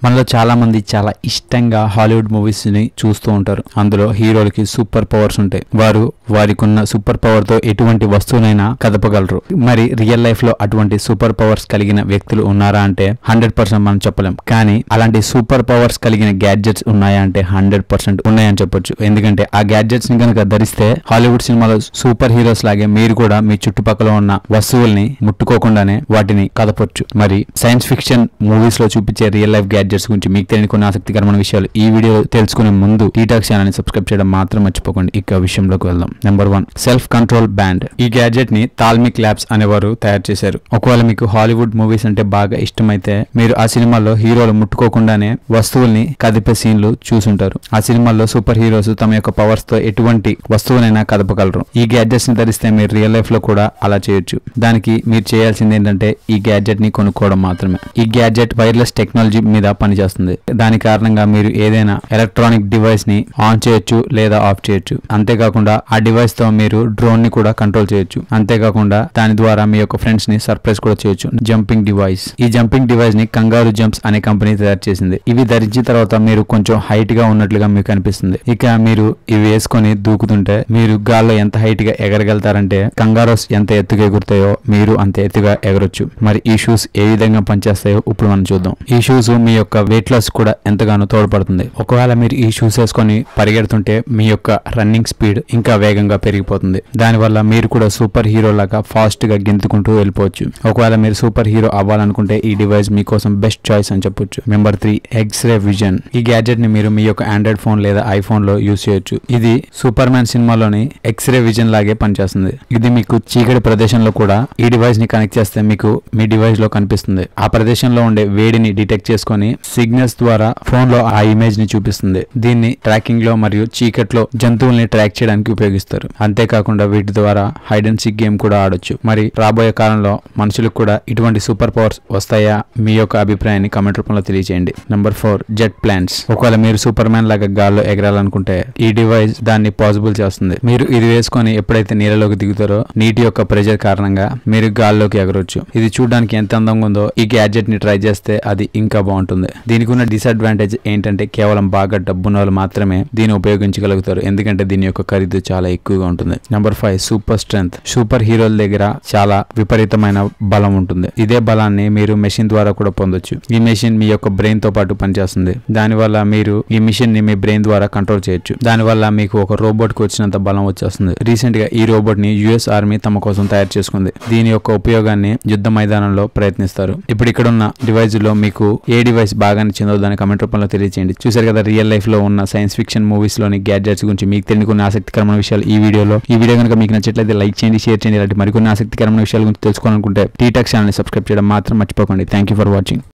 మనలో చాలా మంది చాలా ఇష్టంగా హాలీవుడ్ మూవీస్ ని చూస్తూ ఉంటారు. అందులో హీరోలకి సూపర్ పవర్స్ ఉంటాయి. వారు వారికున్న సూపర్ పవర్ తో ఎటువంటి వస్తువునైనా కదపగలరు. మరి రియల్ లైఫ్ లో అటువంటి సూపర్ పవర్స్ కలిగిన వ్యక్తులు ఉన్నారా అంటే 100% మనం చెప్పలేం. కానీ అలాంటి సూపర్ పవర్స్ కలిగిన గ్యాడ్జెట్స్ ఉన్నాయా అంటే 100% ఉన్నాయని చెప్పొచ్చు. ఎందుకంటే ఆ గ్యాడ్జెట్స్ ని కనుక ధరిస్తే హాలీవుడ్ సినిమాలో సూపర్ హీరోస్ లాగే మీరు కూడా మీ చుట్టుపక్కల ఉన్న వస్తువుల్ని ముట్టుకోకుండానే వాటిని కదపొచ్చు. మరి సైన్స్ ఫిక్షన్ మూవీస్ లో చూపించే రియల్ లైఫ్ గ్యాడ్జెట్స్ గురించి మీకు తెలియని కొన్ని ఆసక్తికరమైన విషయాలు ఈ వీడియో తెలుసుకునే ముందు టీటాక్స్ ఛానల్ ని సబ్స్క్రైబ్ చేయడం మాత్రం మర్చిపోకండి. ఇక విషయంలోకి వెళ్దాం. Number 1 self control band. ఈ గ్యాడ్జెట్ ని థాల్మిక్ ల్యాబ్స్ అనేవారు తయారు చేశారు. ఒకవేళ మీకు హాలీవుడ్ మూవీస్ అంటే బాగా ఇష్టమైతే మీరు ఆ సినిమాల్లో హీరోలు ముట్టుకోకుండానే వస్తువుల్ని కదిపే సీన్లు చూసుంటారు. ఆ సినిమాల్లో సూపర్ హీరోస్ తమ యొక్క పవర్స్ తో ఎటువంటి వస్తువునైనా కదపగలరు. ఈ గ్యాడ్జెట్స్ ని ధరిస్తే మీరు రియల్ లైఫ్ లో కూడా అలా చేయొచ్చు. దానికి మీరు చేయాల్సింది ఏంటంటే ఈ గ్యాడ్జెట్ ని కొనుక్కోవడం మాత్రమే. ఈ గ్యాడ్జెట్ వైర్లెస్ టెక్నాలజీ మీద పనిచేస్తుంది. దాని కారణంగా మీరు ఏదైనా ఎలక్ట్రానిక్ డివైస్ ని ఆన్ చేయొచ్చు లేదా ఆఫ్ చేయొచ్చు. అంతేకాకుండా ఆ డివైస్ తో మీరు డ్రోన్ ని కూడా కంట్రోల్ చేయొచ్చు. అంతేకాకుండా దాని ద్వారా మీ యొక్క ఫ్రెండ్స్ ని సర్ప్రైజ్ కూడా చేయొచ్చు. Jumping device. ఈ జంపింగ్ డివైస్ ని కంగారు జంప్స్ అనే కంపెనీ తయారు చేసింది. ఇవి ధరించిన తర్వాత మీరు కొంచెం హైట్ గా ఉన్నట్లుగా మీకు అనిపిస్తుంది. ఇక మీరు ఇవి వేసుకొని దూకుతుంటే మీరు గాల్లో ఎంత హైట్ గా ఎగరగలుగుతారంటే కంగారోస్ ఎంత ఎత్తుగా ఎగురుతాయో మీరు అంత ఎత్తుగా ఎగరొచ్చు. మరి ఈ షూస్ ఏ విధంగా పనిచేస్తాయో ఇప్పుడు మనం చూద్దాం. ఈ షూస్ మీ యొక్క వెయిట్ లాస్ కూడా ఎంతగానో తోడ్పడుతుంది. ఒకవేళ మీరు ఈ షూస్ వేసుకొని పరిగెడుతుంటే మీ యొక్క రన్నింగ్ స్పీడ్ ఇంకా వేగంగా పెరిగిపోతుంది. దానివల్ల మీరు కూడా సూపర్ హీరో లాగా ఫాస్ట్ గా గెంతుకుంటూ వెళ్ళిపోవచ్చు. ఒకవేళ మీరు సూపర్ హీరో అవ్వాలనుకుంటే ఈ డివైస్ మీకోసం బెస్ట్ చాయిస్ అని చెప్పొచ్చు. Number 3 x-ray vision. ఈ గ్యాడ్జెట్ ని మీరు మీ యొక్క ఆండ్రాయిడ్ ఫోన్ లేదా ఐఫోన్ లో యూజ్ చేయొచ్చు. ఇది సూపర్ మ్యాన్ సినిమాలోని ఎక్స్రే విజన్ లాగే పనిచేస్తుంది. ఇది మీకు చీకటి ప్రదేశంలో కూడా ఈ డివైస్ ని కనెక్ట్ చేస్తే మీకు మీ డివైస్ లో కనిపిస్తుంది. ఆ ప్రదేశంలో ఉండే వేడిని డిటెక్ట్ చేసుకొని సిగ్నల్స్ ద్వారా ఫోన్ లో ఆ ఇమేజ్ ని చూపిస్తుంది. దీన్ని ట్రాకింగ్ లో మరియు చీకట్లో జంతువుల్ని ట్రాక్ చేయడానికి ఉపయోగిస్తారు. అంతేకాకుండా వీటి ద్వారా హైడ్ అండ్ సీక్ గేమ్ కూడా ఆడొచ్చు. మరి రాబోయే కాలంలో మనుషులకు కూడా ఇటువంటి సూపర్ పవర్స్ వస్తాయా? మీ యొక్క అభిప్రాయాన్ని కామెంట్ రూపంలో తెలియజేయండి. Number 4 jet plans. ఒకవేళ మీరు సూపర్ మ్యాన్ లాగా గాల్లో ఎగరాలనుకుంటే ఈ డివైస్ దాన్ని పాసిబుల్ చేస్తుంది. మీరు ఇది వేసుకొని ఎప్పుడైతే నీళ్ళలోకి దిగుతారో నీటి యొక్క ప్రెషర్ కారణంగా మీరు గాల్లోకి ఎగరొచ్చు. ఇది చూడడానికి ఎంత అందంగా ఉందో ఈ గ్యాడ్జెట్ ని ట్రై చేస్తే అది ఇంకా బాగుంటుంది. దీనికి ఉన్న డిసడ్వాంటేజ్ ఏంటంటే కేవలం బాగా డబ్బున్న వాళ్ళు మాత్రమే దీన్ని ఉపయోగించగలుగుతారు. ఎందుకంటే దీని యొక్క ఖరీదు చాలా ఎక్కువగా ఉంటుంది. Number 5 super strength. సూపర్ హీరోల దగ్గర చాలా విపరీతమైన బలం ఉంటుంది. ఇదే బలాన్ని మీరు మెషిన్ ద్వారా కూడా పొందొచ్చు. ఈ మెషిన్ మీ యొక్క బ్రెయిన్ తో పాటు పనిచేస్తుంది. దానివల్ల మీరు ఈ మిషన్ ని మీ బ్రెయిన్ ద్వారా కంట్రోల్ చేయొచ్చు. దానివల్ల మీకు ఒక రోబోట్ కు వచ్చినంత బలం వచ్చేస్తుంది. రీసెంట్ గా ఈ రోబోట్ ని యుఎస్ ఆర్మీ తమ కోసం తయారు చేసుకుంది. దీని యొక్క ఉపయోగాన్ని యుద్ధ మైదానంలో ప్రయత్నిస్తారు. ఇప్పుడు ఇక్కడ ఉన్న డివైస్ లో మీకు ఏ డివైస్ బాగా నచ్చిందో దాని కామెంట్ రూపంలో తెలియజేయండి. చూసారు కదా రియల్ లైఫ్ లో ఉన్న సైన్స్ ఫిక్షన్ మూవీస్ లోని గ్యాడ్జెట్స్ గురించి మీకు తెలియని కొన్ని ఆసక్తికరమైన విషయాలు ఈ వీడియోలో. ఈ వీడియో కనుక మీకు నచ్చట్లయితే లైక్ చేయండి, షేర్ చేయండి. ఇలాంటి మరికొన్ని ఆసక్తికరమైన విషయాల గురించి తెలుసుకోవాలనుకుంటే టీటాక్స్ ఛానల్ ని సబ్స్క్రైబ్ చేయడం మాత్రం మర్చిపోకండి. Thank you for watching.